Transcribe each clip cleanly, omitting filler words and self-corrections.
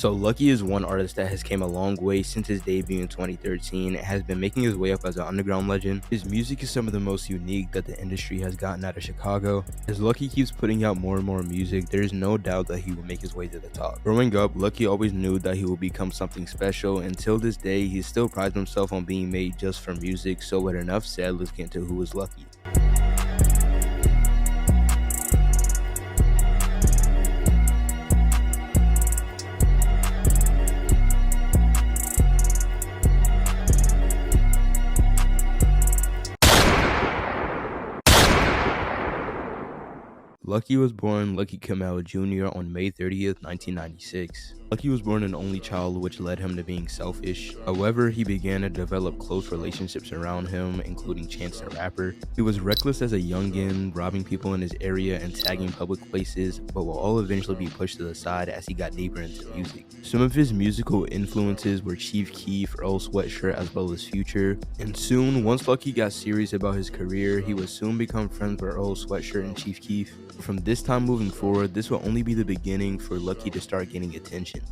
So Lucki is one artist that has came a long way since his debut in 2013 and has been making his way up as an underground legend. His music is some of the most unique that the industry has gotten out of Chicago. As Lucki keeps putting out more and more music, there is no doubt that he will make his way to the top. Growing up, Lucki always knew that he will become something special. Until this day, he still prides himself on being made just for music. So with enough said, let's get into who is Lucki. Lucki was born Lucki Kamel Jr. on May 30th, 1996. Lucki was born an only child, which led him to being selfish. However, he began to develop close relationships around him, including Chance the Rapper. He was reckless as a youngin', robbing people in his area and tagging public places, but will all eventually be pushed to the side as he got deeper into music. Some of his musical influences were Chief Keef, Earl Sweatshirt, as well as Future. And soon, once Lucki got serious about his career, he would soon become friends with Earl Sweatshirt and Chief Keef. From this time moving forward, this will only be the beginning for Lucki to start getting attention.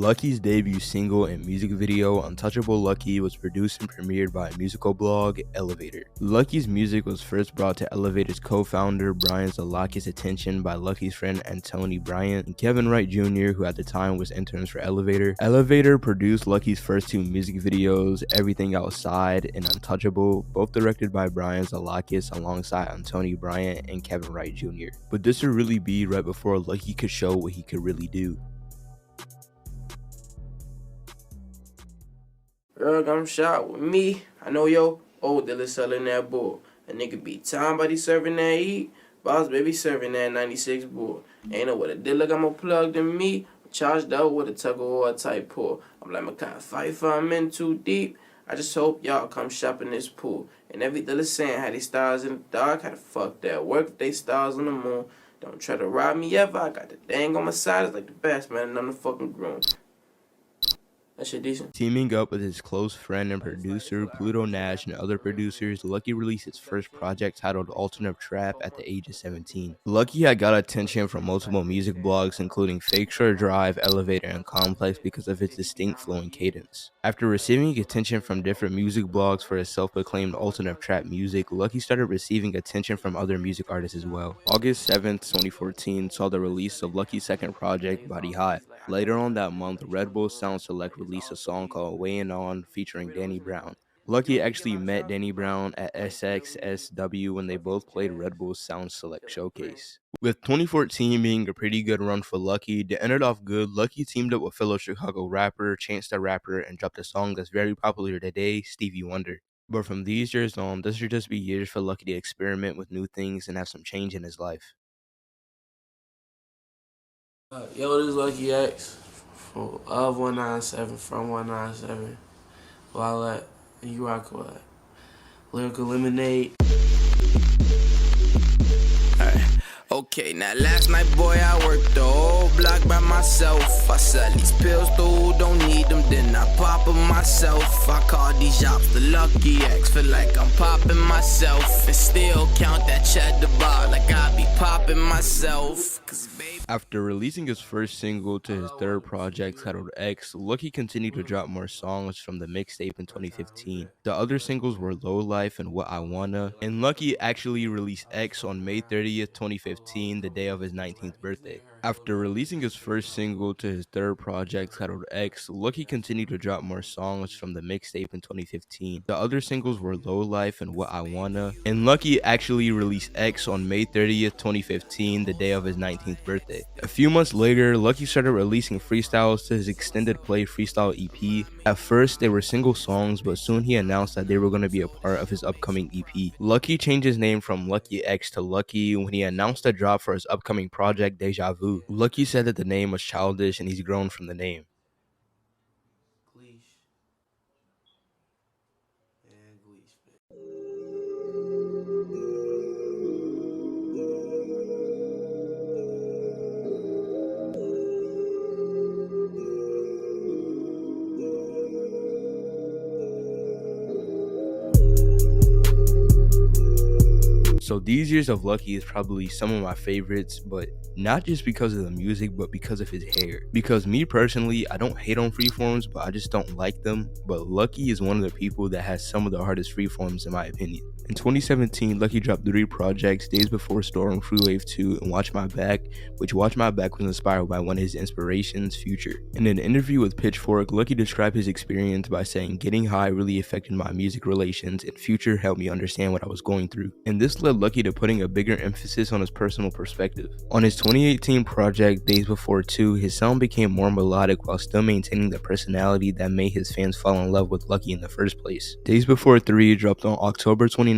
Lucki's debut single and music video, Untouchable Lucki, was produced and premiered by musical blog Elevator. Lucki's music was first brought to Elevator's co-founder Brian Zalakis' attention by Lucki's friend Antony Bryant and Kevin Wright Jr., who at the time was interns for Elevator. Elevator produced Lucki's first two music videos, Everything Outside and Untouchable, both directed by Brian Zalakis alongside Antony Bryant and Kevin Wright Jr. But this would really be right before Lucki could show what he could really do. Girl, come shot with me. I know yo old dealer selling that bull. A nigga be time buddy serving that heat. Boss baby serving that 96 bull. Ain't no what a dealer got more plugged than me. Charged up with a tug of war type pull. I'm like my kind of fight for I'm in too deep. I just hope y'all come shop in this pool. And every dealer saying how they stars in the dark, how the fuck that work if they stars on the moon. Don't try to rob me ever. I got the dang on my side. It's like the best man and I'm the fucking groom. That shit decent. Teaming up with his close friend and producer Pluto Nash and other producers, Lucki released his first project titled Alternate Trap at the age of 17. Lucki had got attention from multiple music blogs including Fake Shore Drive, Elevator, and Complex because of his distinct flowing cadence. After receiving attention from different music blogs for his self-proclaimed alternate trap music, Lucki started receiving attention from other music artists as well. August 7th, 2014 saw the release of Lucki's second project, Body High. Later on that month, Red Bull Sound Select released a song called Weighing On featuring Danny Brown. Lucki actually met Danny Brown at SXSW when they both played Red Bull's Sound Select Showcase. With 2014 being a pretty good run for Lucki, to end it off good, Lucki teamed up with fellow Chicago rapper Chance the Rapper and dropped a song that's very popular today, Stevie Wonder. But from these years on, this should just be years for Lucki to experiment with new things and have some change in his life. Yo, this is Lucki X of 197 from 197. Wallet, you rock what? Lyrical Lemonade. Okay, now last night, boy, I worked the whole block by myself. I sell these pills to who don't need them, then I pop them myself. I call these shops the Lucki X, feel like I'm popping myself. And still count that cheddar bar like I be popping myself. After releasing his first single to his third project titled X, Lucki continued to drop more songs from the mixtape in 2015. The other singles were Low Life and What I Wanna, and Lucki actually released X on May 30th, 2015, the day of his 19th birthday. After releasing his first single to his third project titled X, Lucki continued to drop more songs from the mixtape in 2015. The other singles were Low Life and What I Wanna, and Lucki actually released X on May 30th, 2015, the day of his 19th birthday. A few months later, Lucki started releasing freestyles to his extended play freestyle EP. At first, they were single songs, but soon he announced that they were going to be a part of his upcoming EP. Lucki changed his name from Lucki X to Lucki when he announced a drop for his upcoming project Deja Vu. Lucki said that the name was childish and he's grown from the name. So These Years of Lucki is probably some of my favorites, but not just because of the music, but because of his hair. Because me personally, I don't hate on freeforms, but I just don't like them. But Lucki is one of the people that has some of the hardest freeforms in my opinion. In 2017, Lucki dropped 3 projects, Days Before Storm, Free Wave 2, and Watch My Back, which Watch My Back was inspired by one of his inspirations, Future. In an interview with Pitchfork, Lucki described his experience by saying, "Getting high really affected my music relations, and Future helped me understand what I was going through." And this led Lucki to putting a bigger emphasis on his personal perspective. On his 2018 project, Days Before 2, his sound became more melodic while still maintaining the personality that made his fans fall in love with Lucki in the first place. Days Before 3 dropped on October 2019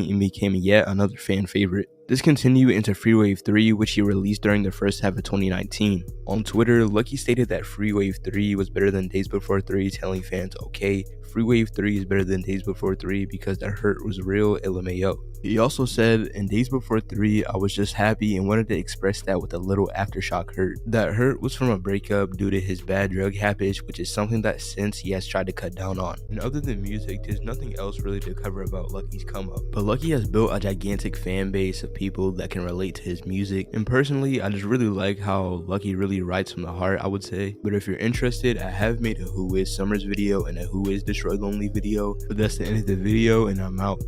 and became yet another fan favorite. This continued into Free Wave 3, which he released during the first half of 2019. On Twitter, Lucki stated that Free Wave 3 was better than Days Before 3, telling fans, "Okay, Free Wave 3 is better than Days Before 3 because the hurt was real, LMAO." He also said, "In Days Before 3, I was just happy and wanted to express that with a little aftershock hurt. That hurt was from a breakup due to his bad drug habits, which is something that since he has tried to cut down on." And other than music, there's nothing else really to cover about Lucki's come up. But Lucki has built a gigantic fan base of people that can relate to his music. And personally, I just really like how Lucki really writes from the heart, I would say. But if you're interested, I have made a Who Is Summers video and a Who Is Destroy Lonely video. But that's the end of the video, and I'm out.